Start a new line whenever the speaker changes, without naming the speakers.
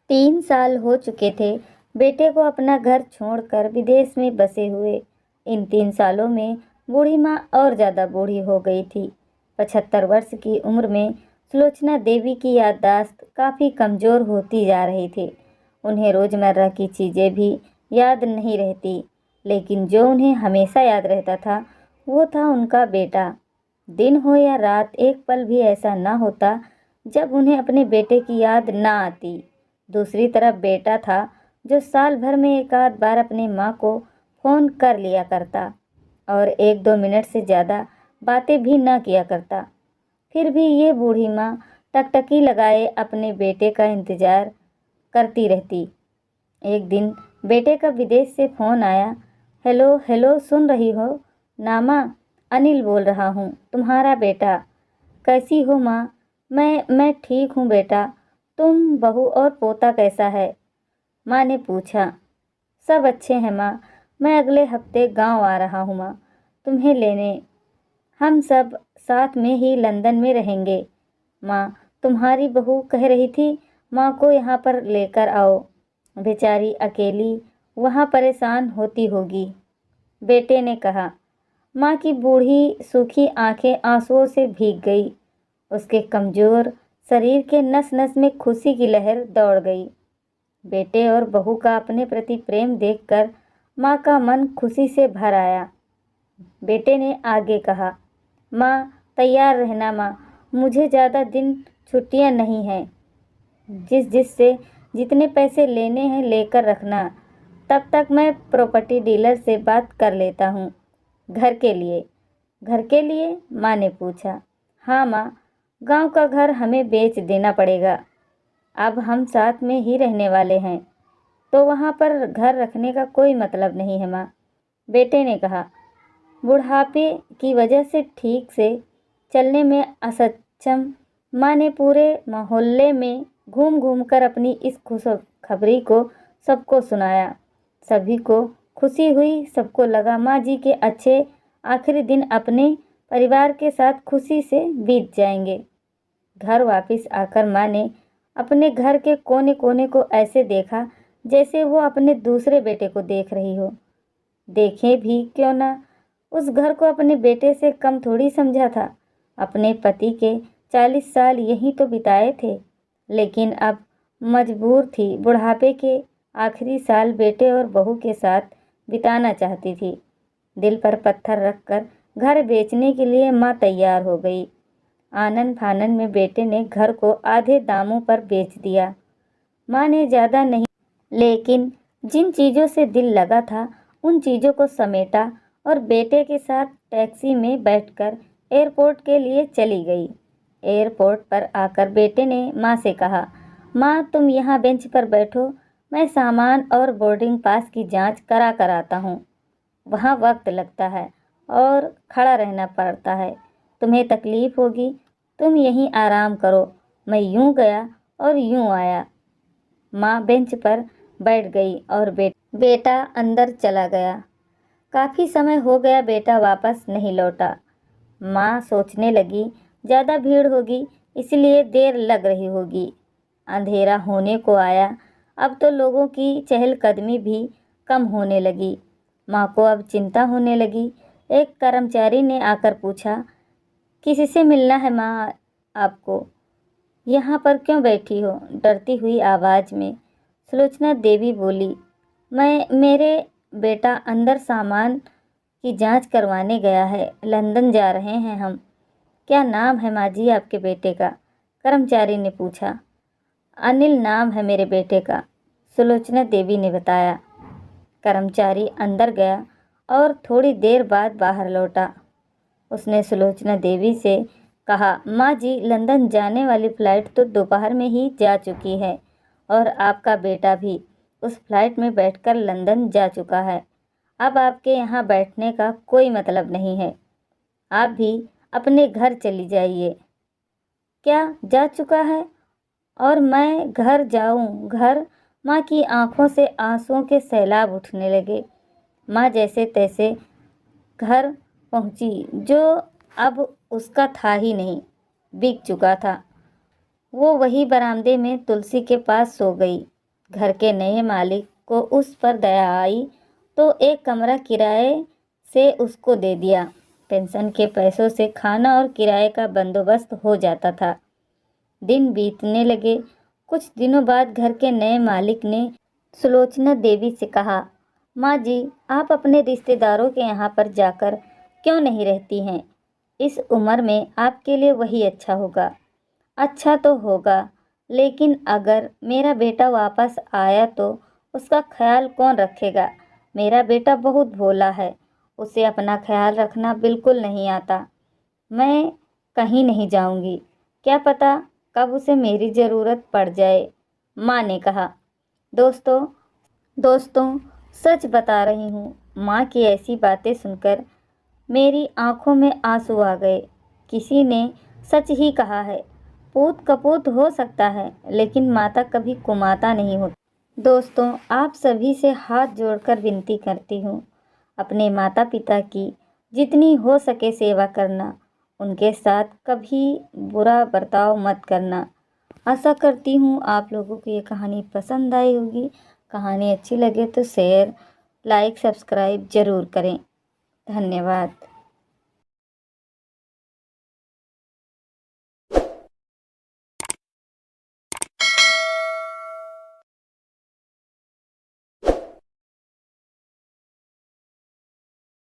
3 साल हो चुके थे बेटे को अपना घर छोड़कर विदेश में बसे हुए। इन 3 सालों में बूढ़ी माँ और ज़्यादा बूढ़ी हो गई थी। 75 वर्ष की उम्र में सुलोचना देवी की याददाश्त काफ़ी कमज़ोर होती जा रही थी। उन्हें रोज़मर्रा की चीज़ें भी याद नहीं रहती, लेकिन जो उन्हें हमेशा याद रहता था वो था उनका बेटा। दिन हो या रात, एक पल भी ऐसा ना होता जब उन्हें अपने बेटे की याद ना आती। दूसरी तरफ बेटा था जो साल भर में एक आध बार अपनी माँ को फ़ोन कर लिया करता और 1-2 मिनट से ज़्यादा बातें भी ना किया करता। फिर भी ये बूढ़ी माँ टकटकी लगाए अपने बेटे का इंतज़ार करती रहती। एक दिन बेटे का विदेश से फ़ोन आया। हेलो हेलो, सुन रही हो? ना माँ, अनिल बोल रहा हूँ, तुम्हारा बेटा। कैसी हो माँ? मैं ठीक हूँ बेटा। तुम, बहू और पोता कैसा है? माँ ने पूछा। सब अच्छे हैं माँ। मैं अगले हफ्ते गांव आ रहा हूँ माँ, तुम्हें लेने। हम सब साथ में ही लंदन में रहेंगे। माँ, तुम्हारी बहू कह रही थी माँ को यहाँ पर लेकर आओ, बेचारी अकेली वहाँ परेशान होती होगी। बेटे ने कहा। माँ की बूढ़ी सूखी आंखें आंसुओं से भीग गई। उसके कमज़ोर शरीर के नस नस में खुशी की लहर दौड़ गई। बेटे और बहू का अपने प्रति प्रेम देखकर माँ का मन खुशी से भर आया। बेटे ने आगे कहा, माँ तैयार रहना माँ, मुझे ज़्यादा दिन छुट्टियाँ नहीं हैं। जिससे जितने पैसे लेने हैं लेकर रखना, तब तक मैं प्रॉपर्टी डीलर से बात कर लेता हूँ। घर के लिए? घर के लिए? माँ ने पूछा। हाँ माँ, गांव का घर हमें बेच देना पड़ेगा। अब हम साथ में ही रहने वाले हैं, तो वहाँ पर घर रखने का कोई मतलब नहीं है माँ। बेटे ने कहा। बुढ़ापे की वजह से ठीक से चलने में असक्षम माँ ने पूरे मोहल्ले में घूम घूम कर अपनी इस खुशखबरी को सबको सुनाया। सभी को खुशी हुई। सबको लगा माँ जी के अच्छे आखिरी दिन अपने परिवार के साथ खुशी से बीत जाएंगे। घर वापस आकर माँ ने अपने घर के कोने कोने को ऐसे देखा जैसे वो अपने दूसरे बेटे को देख रही हो। देखे भी क्यों ना, उस घर को अपने बेटे से कम थोड़ी समझा था। अपने पति के 40 साल यहीं तो बिताए थे, लेकिन अब मजबूर थी बुढ़ापे के आखिरी साल बेटे और बहू के साथ बिताना चाहती थी। दिल पर पत्थर रखकर घर बेचने के लिए माँ तैयार हो गई। आनन फानन में बेटे ने घर को आधे दामों पर बेच दिया। माँ ने ज़्यादा नहीं, लेकिन जिन चीज़ों से दिल लगा था उन चीज़ों को समेटा और बेटे के साथ टैक्सी में बैठकर एयरपोर्ट के लिए चली गई। एयरपोर्ट पर आकर बेटे ने माँ से कहा, माँ तुम यहाँ बेंच पर बैठो, मैं सामान और बोर्डिंग पास की जांच करा कर आता हूँ। वहाँ वक्त लगता है और खड़ा रहना पड़ता है, तुम्हें तकलीफ़ होगी, तुम यहीं आराम करो। मैं यूँ गया और यूँ आया। माँ बेंच पर बैठ गई और बेटा अंदर चला गया। काफ़ी समय हो गया बेटा वापस नहीं लौटा। माँ सोचने लगी ज़्यादा भीड़ होगी इसलिए देर लग रही होगी। अंधेरा होने को आया, अब तो लोगों की चहलकदमी भी कम होने लगी। माँ को अब चिंता होने लगी। एक कर्मचारी ने आकर पूछा, किसी से मिलना है माँ आपको? यहाँ पर क्यों बैठी हो? डरती हुई आवाज़ में सुलोचना देवी बोली, मेरे बेटा अंदर सामान की जांच करवाने गया है, लंदन जा रहे हैं हम। क्या नाम है माँ जी आपके बेटे का? कर्मचारी ने पूछा। अनिल नाम है मेरे बेटे का, सुलोचना देवी ने बताया। कर्मचारी अंदर गया और थोड़ी देर बाद बाहर लौटा। उसने सुलोचना देवी से कहा, माँ जी लंदन जाने वाली फ़्लाइट तो दोपहर में ही जा चुकी है और आपका बेटा भी उस फ्लाइट में बैठकर लंदन जा चुका है। अब आपके यहाँ बैठने का कोई मतलब नहीं है, आप भी अपने घर चली जाइए। क्या जा चुका है? और मैं घर जाऊँ? घर? माँ की आंखों से आंसुओं के सैलाब उठने लगे। माँ जैसे तैसे घर पहुँची, जो अब उसका था ही नहीं, बिक चुका था। वो वही बरामदे में तुलसी के पास सो गई। घर के नए मालिक को उस पर दया आई तो एक कमरा किराए से उसको दे दिया। पेंशन के पैसों से खाना और किराए का बंदोबस्त हो जाता था। दिन बीतने लगे। कुछ दिनों बाद घर के नए मालिक ने सुलोचना देवी से कहा, माँ जी, आप अपने रिश्तेदारों के यहाँ पर जाकर क्यों नहीं रहती हैं? इस उम्र में आपके लिए वही अच्छा होगा। अच्छा तो होगा, लेकिन अगर मेरा बेटा वापस आया तो उसका ख्याल कौन रखेगा? मेरा बेटा बहुत भोला है, उसे अपना ख्याल रखना बिल्कुल नहीं आता। मैं कहीं नहीं जाऊंगी, क्या पता कब उसे मेरी ज़रूरत पड़ जाए, माँ ने कहा। दोस्तों दोस्तों सच बता रही हूँ, माँ की ऐसी बातें सुनकर मेरी आंखों में आंसू आ गए। किसी ने सच ही कहा है, पूत कपूत हो सकता है, लेकिन माता कभी कुमाता नहीं होती। दोस्तों, आप सभी से हाथ जोड़कर विनती करती हूँ, अपने माता पिता की जितनी हो सके सेवा करना, उनके साथ कभी बुरा बर्ताव मत करना। आशा करती हूँ आप लोगों को ये कहानी पसंद आई होगी। कहानी अच्छी लगे तो शेयर, लाइक, सब्सक्राइब ज़रूर करें। धन्यवाद।